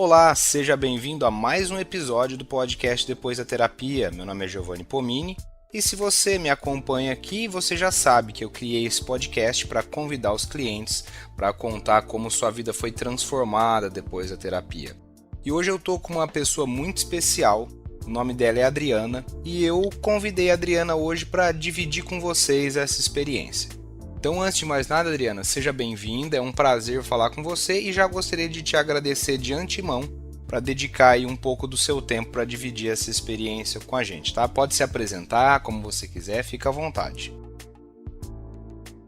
Olá, seja bem-vindo a mais um episódio do podcast Depois da Terapia. Meu nome é Giovanni Pomini e se você me acompanha aqui, você já sabe que eu criei esse podcast para convidar os clientes para contar como sua vida foi transformada depois da terapia. E hoje eu estou com uma pessoa muito especial, o nome dela é Adriana e eu convidei a Adriana hoje para dividir com vocês essa experiência. Então, antes de mais nada, Adriana, seja bem-vinda, é um prazer falar com você e já gostaria de te agradecer de antemão para dedicar aí um pouco do seu tempo para dividir essa experiência com a gente, tá? Pode se apresentar como você quiser, fica à vontade.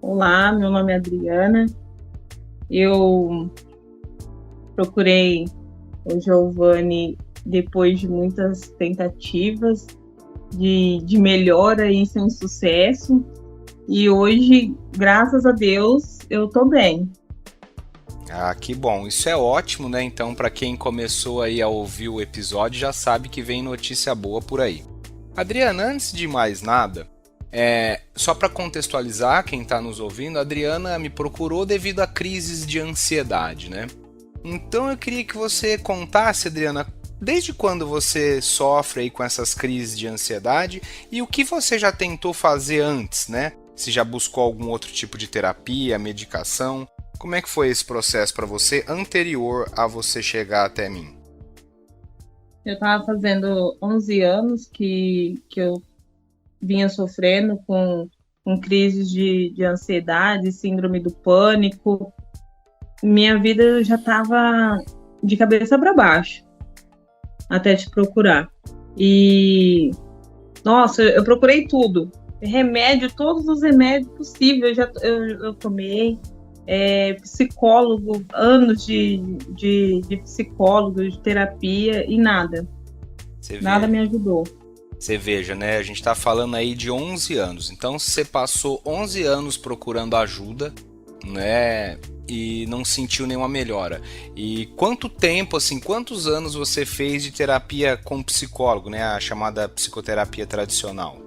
Olá, meu nome é Adriana. Eu procurei o Giovanni depois de muitas tentativas de melhora e sem sucesso. E hoje, graças a Deus, eu tô bem. Ah, que bom. Isso é ótimo, né? Então, para quem começou aí a ouvir o episódio, já sabe que vem notícia boa por aí. Adriana, antes de mais nada, só para contextualizar quem está nos ouvindo, a Adriana me procurou devido a crises de ansiedade, né? Então, eu queria que você contasse, Adriana, desde quando você sofre aí com essas crises de ansiedade e o que você já tentou fazer antes, né? Se já buscou algum outro tipo de terapia, medicação? Como é que foi esse processo para você anterior a você chegar até mim? Eu estava fazendo 11 anos que eu vinha sofrendo com crises de ansiedade, síndrome do pânico. Minha vida já estava de cabeça para baixo até te procurar. E, nossa, eu procurei tudo. Remédio, todos os remédios possíveis eu tomei. Psicólogo, anos de psicólogo, de terapia e nada. Nada me ajudou. Você veja, né? A gente está falando aí de 11 anos. Então, você passou 11 anos procurando ajuda, né? E não sentiu nenhuma melhora. E quanto tempo, assim, quantos anos você fez de terapia com psicólogo, né? A chamada psicoterapia tradicional?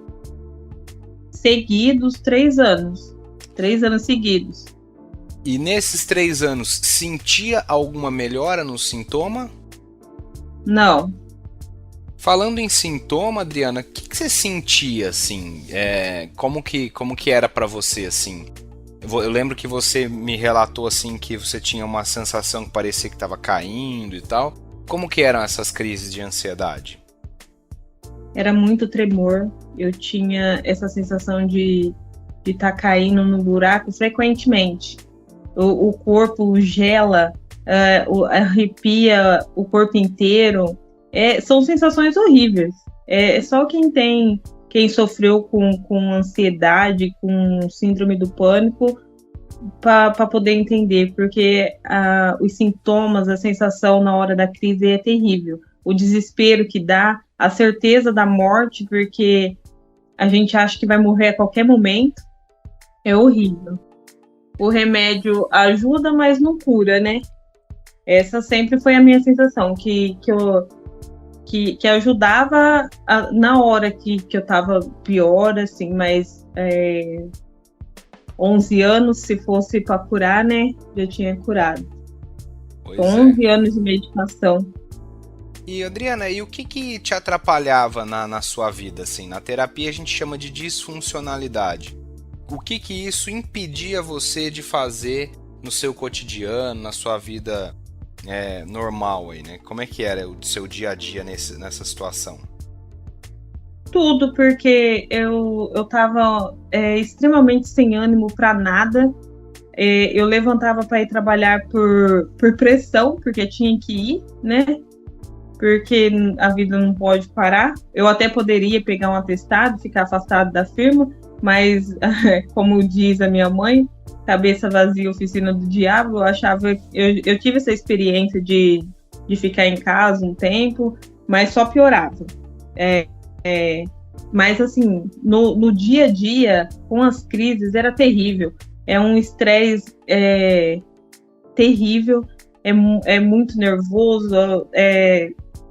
Seguidos, 3 anos. 3 anos seguidos. E nesses 3 anos, sentia alguma melhora no sintoma? Não. Falando em sintoma, Adriana, o que você sentia, assim? Como que era pra você, assim? Eu lembro que você me relatou, assim, que você tinha uma sensação que parecia que estava caindo e tal. Como que eram essas crises de ansiedade? Era muito tremor. Eu tinha essa sensação de estar caindo no buraco frequentemente. O corpo gela, arrepia o corpo inteiro. São sensações horríveis. Só quem sofreu com ansiedade, com síndrome do pânico, para poder entender, porque os sintomas, a sensação na hora da crise é terrível. O desespero que dá, a certeza da morte, porque a gente acha que vai morrer a qualquer momento, é horrível. O remédio ajuda, mas não cura, né? Essa sempre foi a minha sensação, que ajudava na hora que eu tava pior, assim, mas 11 anos, se fosse para curar, né, já tinha curado. Pois 11 anos de medicação. E, Adriana, e o que te atrapalhava na sua vida, assim? Na terapia a gente chama de disfuncionalidade. O que isso impedia você de fazer no seu cotidiano, na sua vida normal aí, né? Como é que era o seu dia a dia nessa situação? Tudo, porque eu tava extremamente sem ânimo para nada. Eu levantava para ir trabalhar por pressão, porque tinha que ir, né? Porque a vida não pode parar. Eu até poderia pegar um atestado, ficar afastado da firma, mas, como diz a minha mãe, cabeça vazia, oficina do diabo. Eu tive essa experiência de ficar em casa um tempo, mas só piorava. Mas, assim, no dia a dia, com as crises, era terrível. É um estresse terrível, é muito nervoso,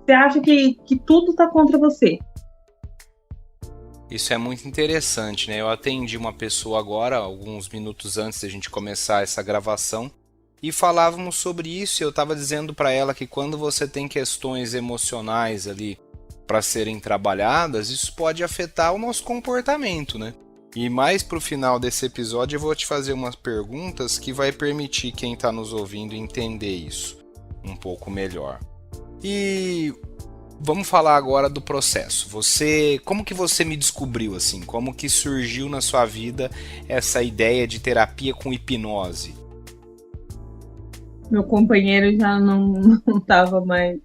você acha que tudo está contra você. Isso é muito interessante, né? Eu atendi uma pessoa agora, alguns minutos antes da gente começar essa gravação, e falávamos sobre isso. Eu estava dizendo para ela que quando você tem questões emocionais ali para serem trabalhadas, isso pode afetar o nosso comportamento, né? E mais pro final desse episódio eu vou te fazer umas perguntas que vai permitir quem está nos ouvindo entender isso um pouco melhor. E vamos falar agora do processo. Como que você me descobriu assim? Como que surgiu na sua vida essa ideia de terapia com hipnose? Meu companheiro já não estava mais,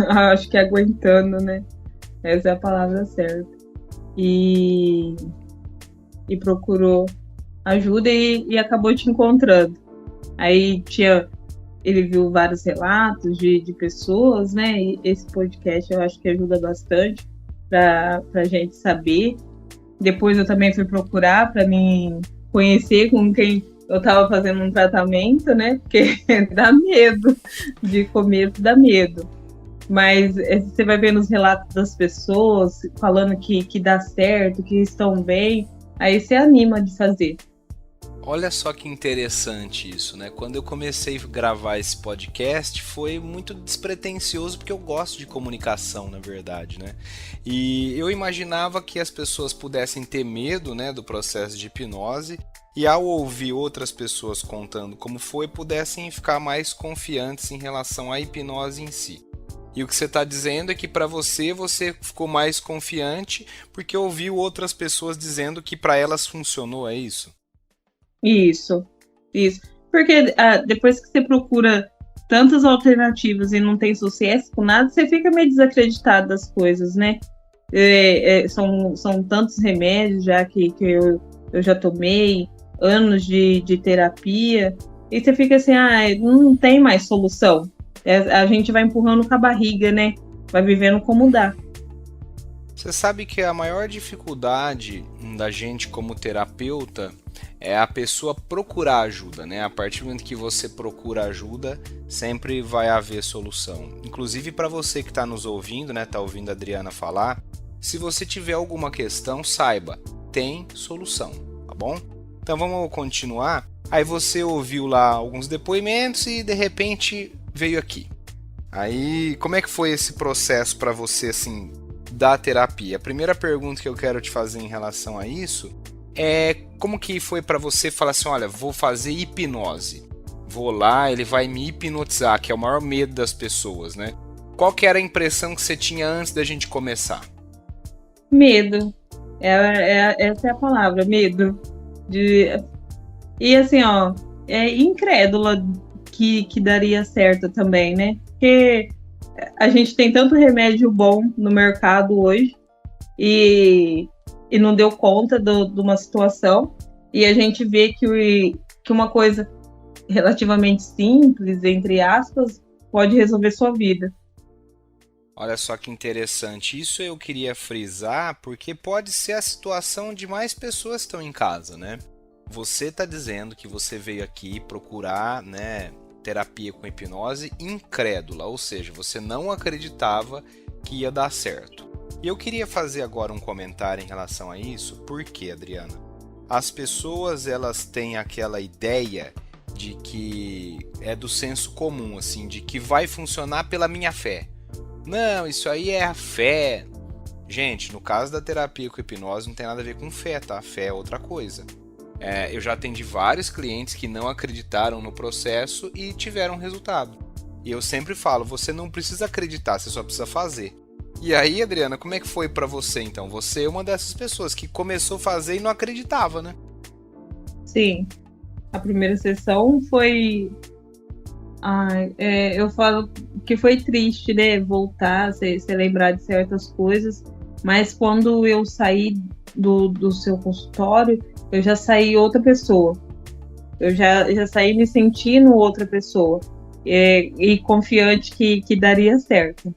acho que aguentando, né? Essa é a palavra certa. E procurou ajuda e acabou te encontrando. Aí ele viu vários relatos de pessoas, né? E esse podcast eu acho que ajuda bastante para a gente saber. Depois eu também fui procurar para me conhecer com quem eu estava fazendo um tratamento, né? Porque dá medo, de começo dá medo. Mas você vai vendo os relatos das pessoas falando que dá certo, que estão bem, aí você anima de fazer. Olha só que interessante isso, né? Quando eu comecei a gravar esse podcast foi muito despretensioso porque eu gosto de comunicação, na verdade, né? E eu imaginava que as pessoas pudessem ter medo, né, do processo de hipnose e ao ouvir outras pessoas contando como foi, pudessem ficar mais confiantes em relação à hipnose em si. E o que você está dizendo é que para você ficou mais confiante porque ouviu outras pessoas dizendo que para elas funcionou, é isso? Isso. Porque depois que você procura tantas alternativas e não tem sucesso com nada, você fica meio desacreditado das coisas, né? São tantos remédios já que eu já tomei, anos de terapia, e você fica assim, não tem mais solução. A gente vai empurrando com a barriga, né? Vai vivendo como dá. Você sabe que a maior dificuldade da gente como terapeuta é a pessoa procurar ajuda, né? A partir do momento que você procura ajuda, sempre vai haver solução. Inclusive para você que está nos ouvindo, né? Tá ouvindo a Adriana falar, se você tiver alguma questão, saiba, tem solução, tá bom? Então vamos continuar. Aí você ouviu lá alguns depoimentos e de repente veio aqui. Aí, como é que foi esse processo para você, assim, da terapia? A primeira pergunta que eu quero te fazer em relação a isso é como que foi para você falar assim, olha, vou fazer hipnose. Vou lá, ele vai me hipnotizar, que é o maior medo das pessoas, né? Qual que era a impressão que você tinha antes da gente começar? Medo. Essa é a palavra, medo. E assim, incrédula que daria certo também, né? Porque a gente tem tanto remédio bom no mercado hoje e não deu conta de uma situação, e a gente vê que uma coisa relativamente simples, entre aspas, pode resolver sua vida. Olha só que interessante, isso eu queria frisar porque pode ser a situação de mais pessoas que estão em casa, né? Você está dizendo que você veio aqui procurar, né, terapia com hipnose incrédula, ou seja, você não acreditava que ia dar certo. E eu queria fazer agora um comentário em relação a isso, porque, Adriana, as pessoas elas têm aquela ideia de que é do senso comum, assim, de que vai funcionar pela minha fé. Não, isso aí é a fé. Gente, no caso da terapia com hipnose não tem nada a ver com fé, tá? Fé é outra coisa. Eu já atendi vários clientes que não acreditaram no processo e tiveram resultado. E eu sempre falo, você não precisa acreditar, você só precisa fazer. E aí, Adriana, como é que foi pra você então? Você é uma dessas pessoas que começou a fazer e não acreditava, né? Sim. A primeira sessão foi... eu falo que foi triste, né? Voltar, você lembrar de certas coisas. Mas quando eu saí do seu consultório, eu já saí outra pessoa. Eu já saí me sentindo outra pessoa. E confiante que daria certo.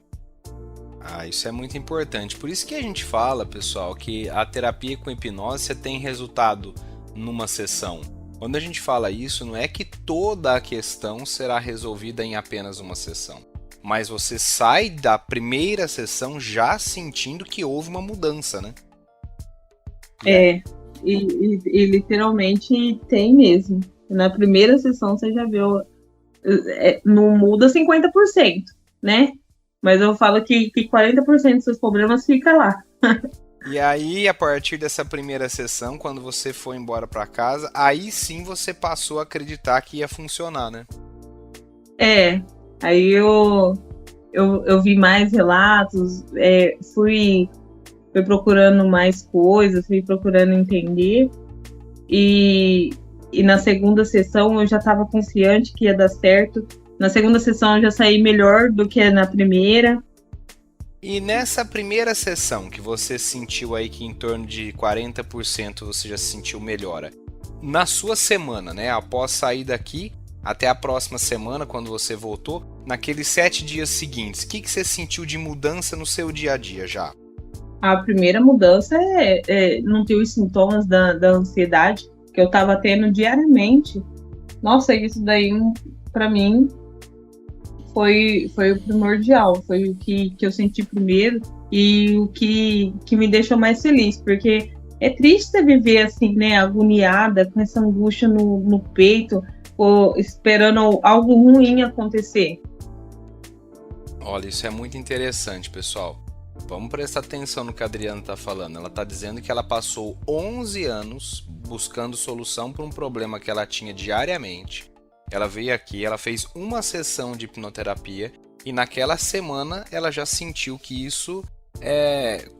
Isso é muito importante. Por isso que a gente fala, pessoal, que a terapia com hipnose você tem resultado numa sessão. Quando a gente fala isso, não é que toda a questão será resolvida em apenas uma sessão. Mas você sai da primeira sessão já sentindo que houve uma mudança, né? E literalmente tem mesmo. Na primeira sessão você já viu, não muda 50%, né? Mas eu falo que 40% dos seus problemas fica lá. E aí, a partir dessa primeira sessão, quando você foi embora para casa, aí sim você passou a acreditar que ia funcionar, né? Aí eu vi mais relatos, fui procurando mais coisas, fui procurando entender. E na segunda sessão eu já estava confiante que ia dar certo. Na segunda sessão eu já saí melhor do que na primeira. E nessa primeira sessão que você sentiu aí que em torno de 40% você já sentiu melhora, na sua semana, né, após sair daqui até a próxima semana, quando você voltou, naqueles 7 dias seguintes, o que você sentiu de mudança no seu dia a dia já? A primeira mudança é não ter os sintomas da ansiedade que eu estava tendo diariamente. Nossa, isso daí, para mim, foi o primordial, foi o que eu senti primeiro e o que me deixou mais feliz, porque é triste você viver assim, né, agoniada, com essa angústia no peito, ou esperando algo ruim acontecer. Olha, isso é muito interessante, pessoal. Vamos prestar atenção no que a Adriana está falando. Ela está dizendo que ela passou 11 anos buscando solução para um problema que ela tinha diariamente. Ela veio aqui, ela fez uma sessão de hipnoterapia e naquela semana ela já sentiu que isso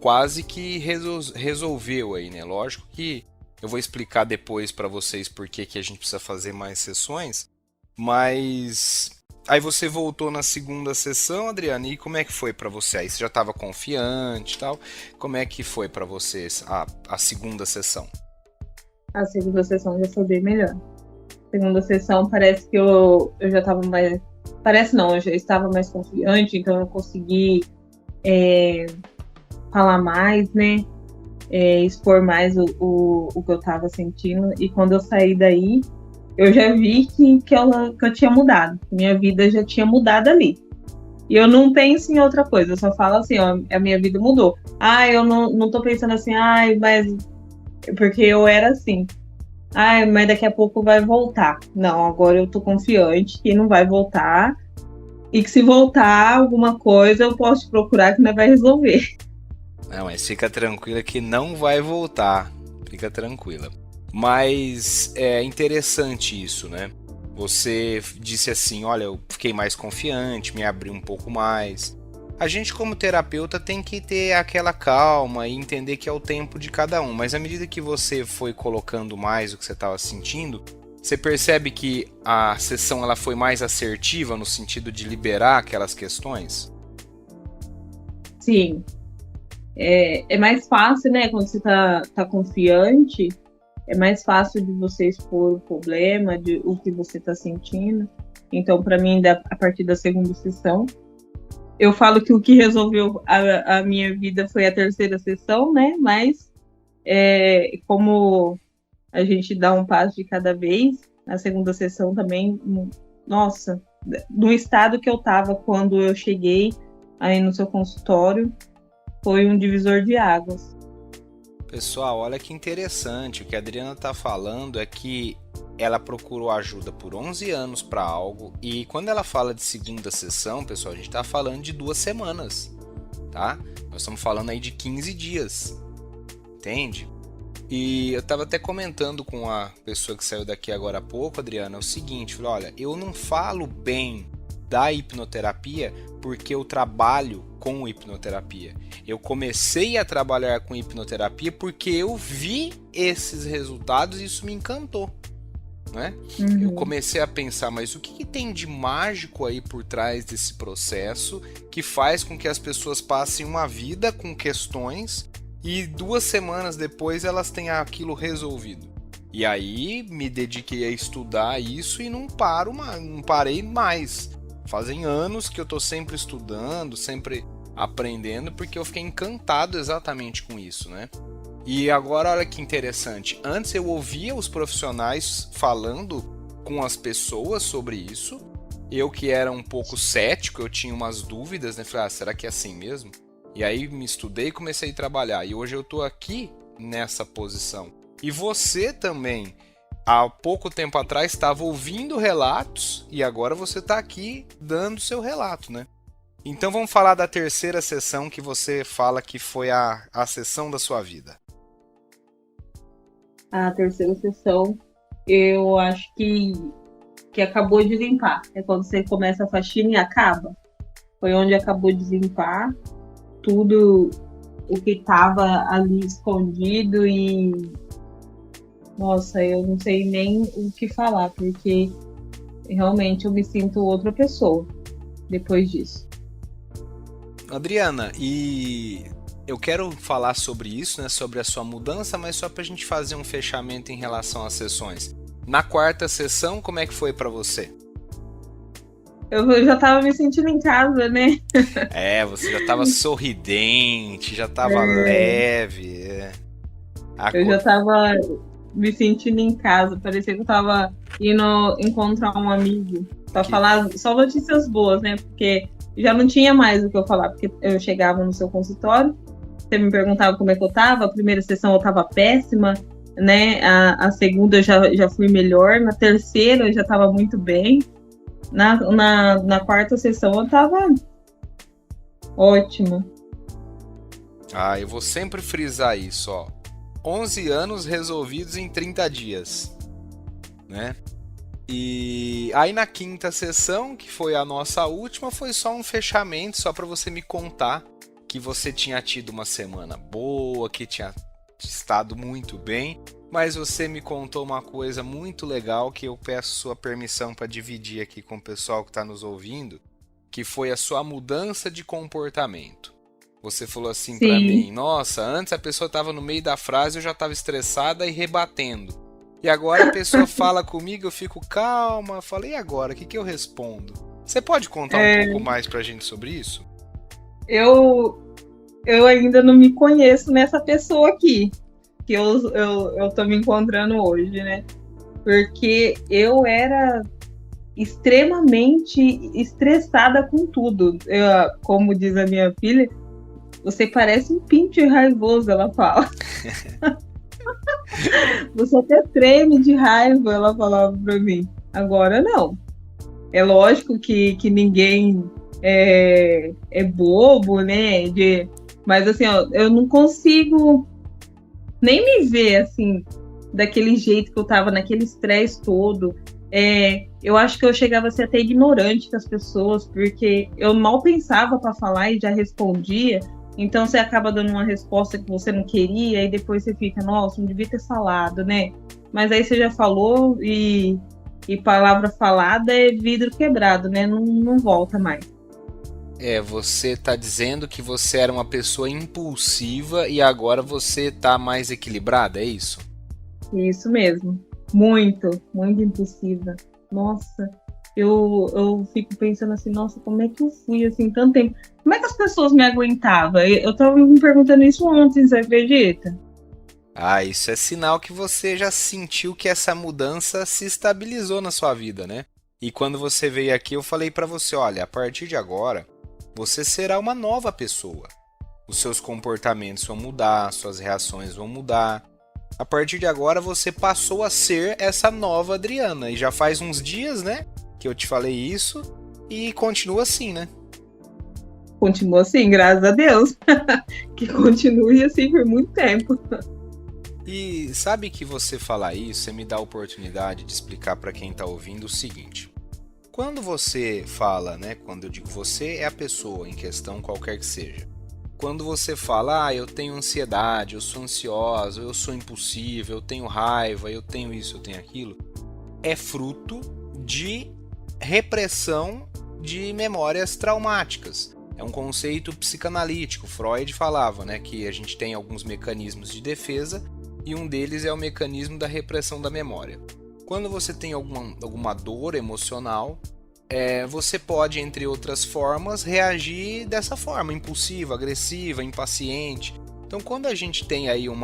quase que resolveu aí, né? Lógico que eu vou explicar depois para vocês por que a gente precisa fazer mais sessões, mas aí você voltou na segunda sessão, Adriana, e como é que foi para você? Aí você já estava confiante e tal. Como é que foi para vocês a segunda sessão? A segunda sessão já foi bem melhor. Segunda sessão parece que eu já estava mais... Parece não, eu já estava mais confiante, então eu consegui falar mais, né? Expor mais o que eu estava sentindo. E quando eu saí daí, eu já vi que eu tinha mudado. Minha vida já tinha mudado ali. E eu não penso em outra coisa, eu só falo assim, ó, a minha vida mudou. Eu não tô pensando assim, mas... Porque eu era assim. Mas daqui a pouco vai voltar. Não, agora eu tô confiante que não vai voltar. E que se voltar alguma coisa, eu posso te procurar que não vai resolver. Não, mas fica tranquila que não vai voltar. Fica tranquila. Mas é interessante isso, né? Você disse assim, olha, eu fiquei mais confiante, me abri um pouco mais. A gente como terapeuta tem que ter aquela calma e entender que é o tempo de cada um. Mas à medida que você foi colocando mais o que você estava sentindo, você percebe que a sessão ela foi mais assertiva no sentido de liberar aquelas questões? Sim. É mais fácil, né? Quando você tá confiante, é mais fácil de você expor o problema, o que você está sentindo. Então, para mim, a partir da segunda sessão, eu falo que o que resolveu a minha vida foi a terceira sessão, né? Mas como a gente dá um passo de cada vez, a segunda sessão também, nossa, no estado que eu estava quando eu cheguei aí no seu consultório, foi um divisor de águas. Pessoal, olha que interessante. O que a Adriana está falando é que ela procurou ajuda por 11 anos para algo, e quando ela fala de segunda sessão, pessoal, a gente está falando de 2 semanas, tá? Nós estamos falando aí de 15 dias, entende? E eu estava até comentando com a pessoa que saiu daqui agora há pouco, Adriana, o seguinte, falei, olha, eu não falo bem da hipnoterapia porque eu trabalho com hipnoterapia. Eu comecei a trabalhar com hipnoterapia porque eu vi esses resultados e isso me encantou. Né? Uhum. Eu comecei a pensar, mas o que tem de mágico aí por trás desse processo que faz com que as pessoas passem uma vida com questões e 2 semanas depois elas tenham aquilo resolvido? E aí me dediquei a estudar isso e não parei mais. Fazem anos que eu estou sempre estudando, sempre aprendendo, porque eu fiquei encantado exatamente com isso, né? E agora, olha que interessante, antes eu ouvia os profissionais falando com as pessoas sobre isso, eu que era um pouco cético, eu tinha umas dúvidas, né? Falei, será que é assim mesmo? E aí me estudei e comecei a trabalhar, e hoje eu tô aqui nessa posição. E você também há pouco tempo atrás estava ouvindo relatos e agora você está aqui dando seu relato, né? Então vamos falar da terceira sessão que você fala que foi a sessão da sua vida. A terceira sessão, eu acho que acabou de limpar. É quando você começa a faxina e acaba. Foi onde acabou de limpar tudo o que estava ali escondido e... Nossa, eu não sei nem o que falar, porque realmente eu me sinto outra pessoa depois disso. Adriana, e eu quero falar sobre isso, né, sobre a sua mudança, mas só para a gente fazer um fechamento em relação às sessões. Na quarta sessão, como é que foi para você? Eu já estava me sentindo em casa, né? Você já estava sorridente, já estava leve. Eu já estava me sentindo em casa, parecia que eu estava indo encontrar um amigo para falar só notícias boas, né? Porque já não tinha mais o que eu falar, porque eu chegava no seu consultório, você me perguntava como é que eu estava, a primeira sessão eu estava péssima, né? A segunda eu já fui melhor, na terceira eu já estava muito bem, na quarta sessão eu estava ótima. Eu vou sempre frisar isso, ó. 11 anos resolvidos em 30 dias, né? E aí na quinta sessão, que foi a nossa última, foi só um fechamento, só para você me contar que você tinha tido uma semana boa, que tinha estado muito bem, mas você me contou uma coisa muito legal que eu peço sua permissão para dividir aqui com o pessoal que está nos ouvindo, que foi a sua mudança de comportamento. Você falou assim para mim, nossa, antes a pessoa estava no meio da frase, eu já estava estressada e rebatendo. E agora a pessoa fala comigo, eu fico calma, falei, e agora, o que eu respondo? Você pode contar um pouco mais pra gente sobre isso? Eu ainda não me conheço nessa pessoa aqui, que eu tô me encontrando hoje, né? Porque eu era extremamente estressada com tudo. Como diz a minha filha, você parece um pinche raivoso, ela fala. Você até treme de raiva, ela falava pra mim. Agora não. É lógico que ninguém é bobo, né? Mas assim, ó, eu não consigo nem me ver assim, daquele jeito que eu tava, naquele estresse todo. Eu acho que eu chegava a ser até ignorante com as pessoas, porque eu mal pensava para falar e já respondia. Então você acaba dando uma resposta que você não queria e depois você fica, nossa, não devia ter falado, né? Mas aí você já falou e palavra falada é vidro quebrado, né? Não volta mais. Você tá dizendo que você era uma pessoa impulsiva e agora você tá mais equilibrada, é isso? Isso mesmo. Muito, muito impulsiva. Nossa, eu fico pensando assim, nossa, como é que eu fui assim tanto tempo? Como é que as pessoas me aguentavam? Eu tava me perguntando isso ontem, você acredita? Isso é sinal que você já sentiu que essa mudança se estabilizou na sua vida, né? E quando você veio aqui, eu falei pra você, olha, a partir de agora, você será uma nova pessoa. Os seus comportamentos vão mudar, suas reações vão mudar. A partir de agora, você passou a ser essa nova Adriana. E já faz uns dias, né, que eu te falei isso, e continua assim, né? Continua assim, graças a Deus. Que continue assim por muito tempo. E sabe que você falar isso, você me dá a oportunidade de explicar para quem está ouvindo o seguinte. Quando você fala, né, quando eu digo você, é a pessoa em questão, qualquer que seja. Quando você fala, eu tenho ansiedade, eu sou ansiosa, eu sou impulsiva, eu tenho raiva, eu tenho isso, eu tenho aquilo, é fruto de repressão de memórias traumáticas. É um conceito psicanalítico. Freud falava, né, que a gente tem alguns mecanismos de defesa e um deles é o mecanismo da repressão da memória. Quando você tem alguma dor emocional, você pode, entre outras formas, reagir dessa forma, impulsiva, agressiva, impaciente. Então, quando a gente tem aí um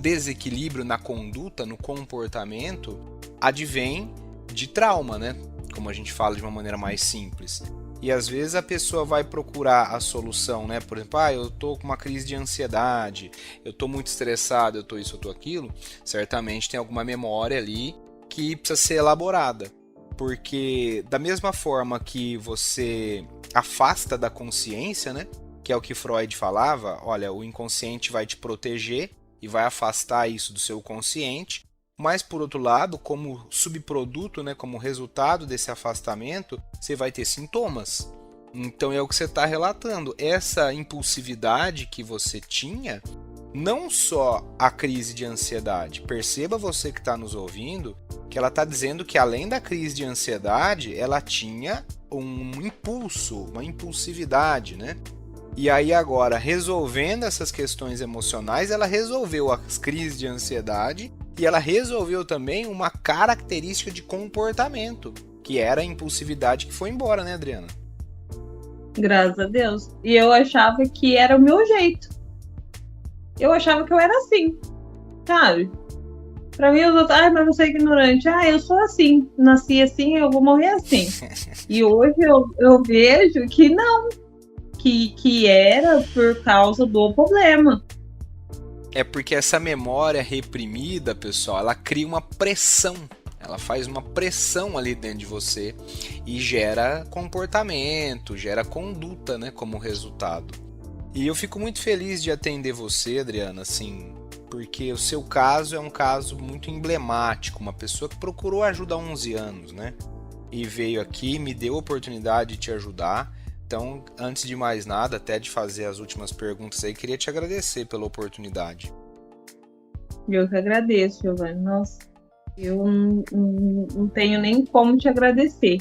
desequilíbrio na conduta, no comportamento, advém de trauma, né? Como a gente fala de uma maneira mais simples. E às vezes a pessoa vai procurar a solução, né? Por exemplo, eu tô com uma crise de ansiedade, eu tô muito estressado, eu tô isso, eu tô aquilo. Certamente tem alguma memória ali que precisa ser elaborada. Porque da mesma forma que você afasta da consciência, né? Que é o que Freud falava, olha, o inconsciente vai te proteger e vai afastar isso do seu consciente, mas por outro lado, como subproduto, né, como resultado desse afastamento, você vai ter sintomas. Então é o que você está relatando, essa impulsividade que você tinha, não só a crise de ansiedade, perceba você que está nos ouvindo, que ela está dizendo que além da crise de ansiedade, ela tinha um impulso, uma impulsividade, né? E aí agora, resolvendo essas questões emocionais, ela resolveu as crises de ansiedade e ela resolveu também uma característica de comportamento, que era a impulsividade que foi embora, né, Adriana? Graças a Deus. E eu achava que era o meu jeito. Eu achava que eu era assim, sabe? Pra mim, os outros, mas você é ignorante. Eu sou assim. Nasci assim, eu vou morrer assim. E hoje eu vejo que não. Que era por causa do problema. É porque essa memória reprimida, pessoal, ela cria uma pressão. Ela faz uma pressão ali dentro de você e gera comportamento, gera conduta, né, como resultado. E eu fico muito feliz de atender você, Adriana, assim, porque o seu caso é um caso muito emblemático, uma pessoa que procurou ajuda há 11 anos, né? E veio aqui, me deu a oportunidade de te ajudar. Então, antes de mais nada, até de fazer as últimas perguntas aí, queria te agradecer pela oportunidade. Eu que agradeço, Giovanni. Nossa, eu não tenho nem como te agradecer.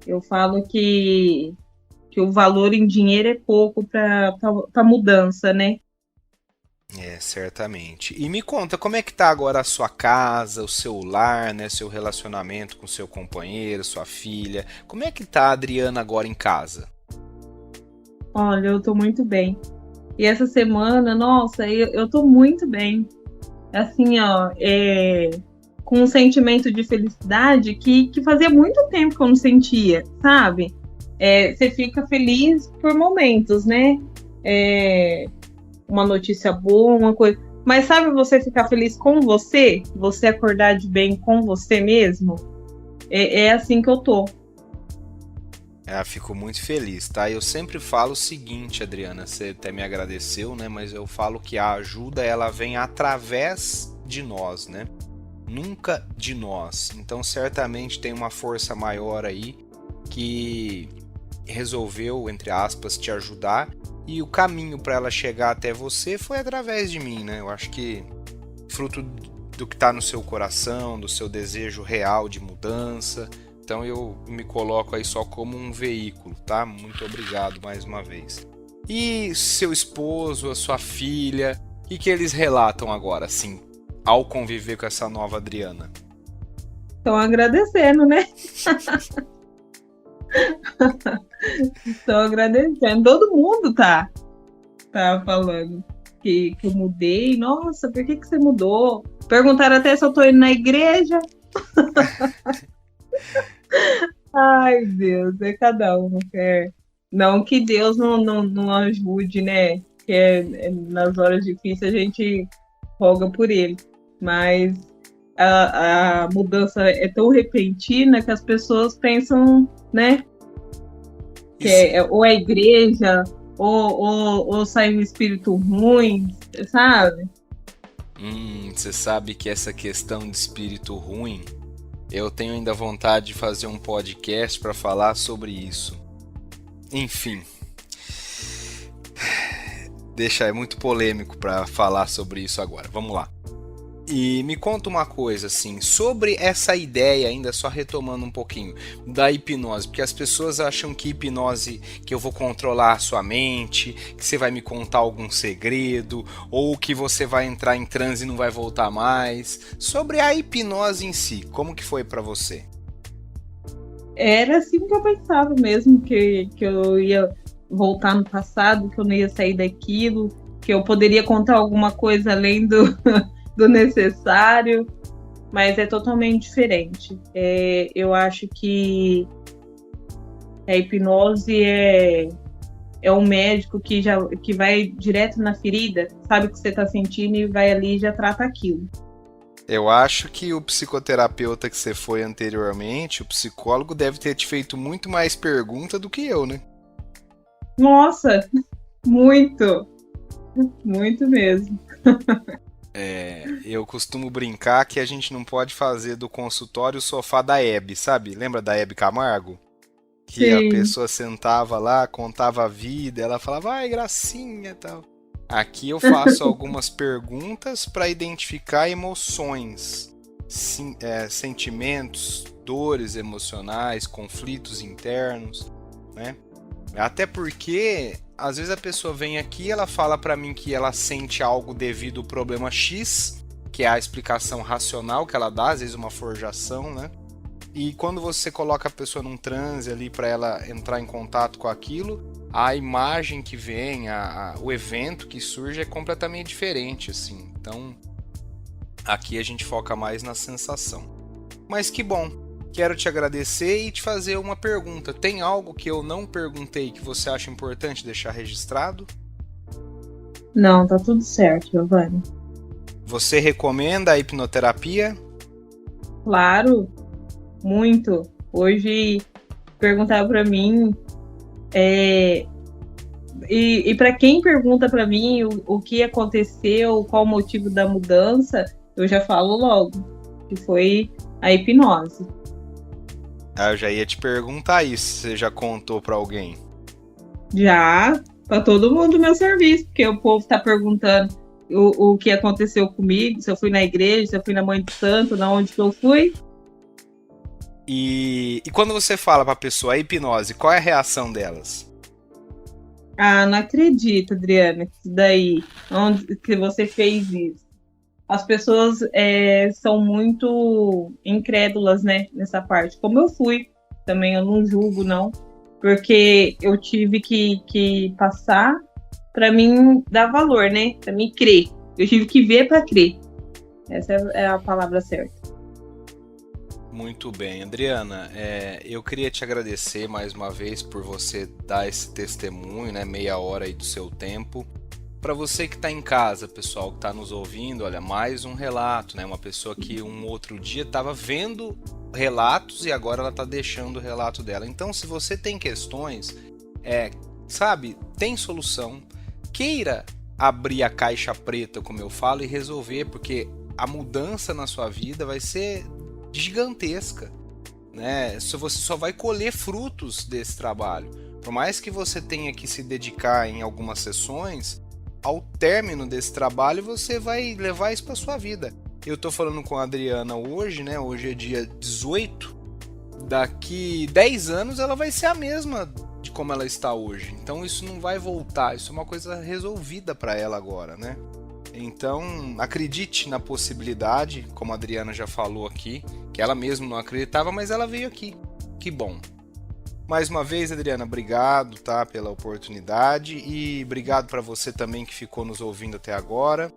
Eu falo que o valor em dinheiro é pouco para mudança, né? É, certamente. E me conta, como é que tá agora a sua casa, o seu lar, né, seu relacionamento com seu companheiro, sua filha? Como é que tá a Adriana agora em casa? Olha, eu tô muito bem. E essa semana, nossa, eu tô muito bem. Assim, ó, com um sentimento de felicidade que fazia muito tempo que eu não sentia, sabe? Você fica feliz por momentos, né? Uma notícia boa, uma coisa. Mas sabe você ficar feliz com você? Você acordar de bem com você mesmo? É assim que eu tô. Fico muito feliz, tá? Eu sempre falo o seguinte, Adriana, você até me agradeceu, né? Mas eu falo que a ajuda, ela vem através de nós, né? Nunca de nós. Então, certamente tem uma força maior aí que resolveu, entre aspas, te ajudar. E o caminho para ela chegar até você foi através de mim, né? Eu acho que fruto do que está no seu coração, do seu desejo real de mudança. Então eu me coloco aí só como um veículo, tá? Muito obrigado mais uma vez. E seu esposo, a sua filha, o que eles relatam agora, assim, ao conviver com essa nova Adriana? Estão agradecendo, né? Estou agradecendo. Todo mundo tá falando que eu mudei. Nossa, por que você mudou? Perguntaram até se eu tô indo na igreja. Ai, Deus, é cada um. Não que Deus não ajude, né? Que nas horas difíceis a gente roga por ele. Mas a mudança é tão repentina que as pessoas pensam, né? Que ou é igreja, ou sai um espírito ruim, sabe? Você sabe que essa questão de espírito ruim, eu tenho ainda vontade de fazer um podcast para falar sobre isso. Enfim, é muito polêmico para falar sobre isso agora. Vamos lá. E me conta uma coisa, assim, sobre essa ideia, ainda só retomando um pouquinho, da hipnose, porque as pessoas acham que hipnose, que eu vou controlar a sua mente, que você vai me contar algum segredo, ou que você vai entrar em transe e não vai voltar mais. Sobre a hipnose em si, como que foi pra você? Era assim que eu pensava mesmo, que eu ia voltar no passado, que eu não ia sair daquilo, que eu poderia contar alguma coisa além do necessário, mas é totalmente diferente. Eu acho que a hipnose é um médico que vai direto na ferida, sabe o que você está sentindo e vai ali e já trata aquilo. Eu acho que o psicoterapeuta que você foi anteriormente, o psicólogo, deve ter te feito muito mais pergunta do que eu, né? Nossa, muito, muito mesmo. Eu costumo brincar que a gente não pode fazer do consultório o sofá da Hebe, sabe? Lembra da Hebe Camargo? Que a Sim. pessoa sentava lá, contava a vida, ela falava, ai, gracinha e tal. Aqui eu faço algumas perguntas para identificar emoções, sentimentos, dores emocionais, conflitos internos, né? Até porque às vezes a pessoa vem aqui, ela fala para mim que ela sente algo devido ao problema X, que é a explicação racional que ela dá, às vezes uma forjação, né? E quando você coloca a pessoa num transe ali para ela entrar em contato com aquilo, a imagem que vem, o evento que surge é completamente diferente, assim. Então, aqui a gente foca mais na sensação. Mas que bom. Quero te agradecer e te fazer uma pergunta. Tem algo que eu não perguntei que você acha importante deixar registrado? Não, tá tudo certo, Giovanni. Você recomenda a hipnoterapia? Claro, muito. Hoje perguntaram para mim, e para quem pergunta para mim o que aconteceu, qual o motivo da mudança, eu já falo logo, que foi a hipnose. Ah, eu já ia te perguntar isso, se você já contou para alguém. Já para todo mundo do meu serviço, porque o povo tá perguntando o que aconteceu comigo, se eu fui na igreja, se eu fui na Mãe de Santo, na onde que eu fui. E quando você fala para a pessoa a hipnose, qual é a reação delas? Ah, não acredito, Adriana, que isso daí, onde que você fez isso? As pessoas são muito incrédulas, né, nessa parte. Como eu fui, também eu não julgo, não, porque eu tive que passar para mim dar valor, né, para mim crer. Eu tive que ver para crer. Essa é a palavra certa. Muito bem, Adriana, eu queria te agradecer mais uma vez por você dar esse testemunho, né, meia hora aí do seu tempo. Para você que está em casa, pessoal que está nos ouvindo, olha, mais um relato, né, uma pessoa que um outro dia estava vendo relatos e agora ela está deixando o relato dela. Então, se você tem questões, sabe, tem solução, queira abrir a caixa preta, como eu falo, e resolver, porque a mudança na sua vida vai ser gigantesca, né? Você só vai colher frutos desse trabalho. Por mais que você tenha que se dedicar em algumas sessões, ao término desse trabalho você vai levar isso para sua vida. Eu tô falando com a Adriana hoje, né? Hoje é dia 18. Daqui 10 anos ela vai ser a mesma de como ela está hoje. Então isso não vai voltar, isso é uma coisa resolvida para ela agora, né? Então, acredite na possibilidade, como a Adriana já falou aqui, que ela mesma não acreditava, mas ela veio aqui. Que bom. Mais uma vez, Adriana, obrigado, tá, pela oportunidade e obrigado para você também que ficou nos ouvindo até agora.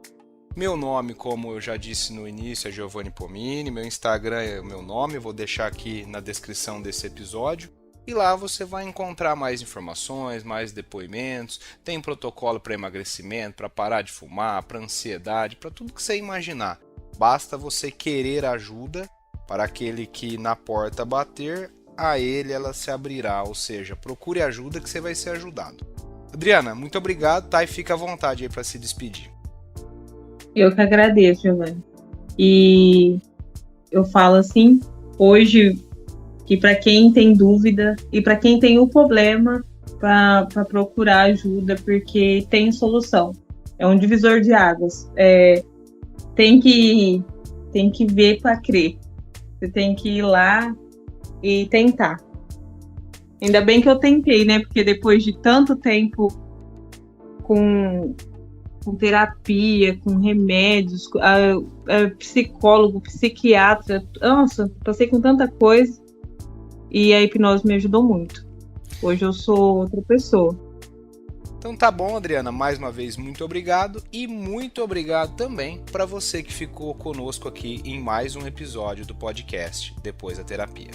Meu nome, como eu já disse no início, é Giovanni Pomini, meu Instagram é o meu nome, eu vou deixar aqui na descrição desse episódio. E lá você vai encontrar mais informações, mais depoimentos, tem protocolo para emagrecimento, para parar de fumar, para ansiedade, para tudo que você imaginar. Basta você querer ajuda, para aquele que na porta bater, a ele ela se abrirá, ou seja, procure ajuda que você vai ser ajudado. Adriana, muito obrigado, tá? E fica à vontade aí para se despedir. Eu que agradeço, Giovanni. E eu falo assim, hoje, que para quem tem dúvida e para quem tem o problema, para procurar ajuda, porque tem solução. É um divisor de águas. Tem que ver para crer. Você tem que ir lá e tentar. Ainda bem que eu tentei, né? Porque depois de tanto tempo com terapia, com remédios, psicólogo, psiquiatra, nossa, passei com tanta coisa e a hipnose me ajudou muito. Hoje eu sou outra pessoa. Então tá bom, Adriana, mais uma vez muito obrigado e muito obrigado também para você que ficou conosco aqui em mais um episódio do podcast Depois da Terapia.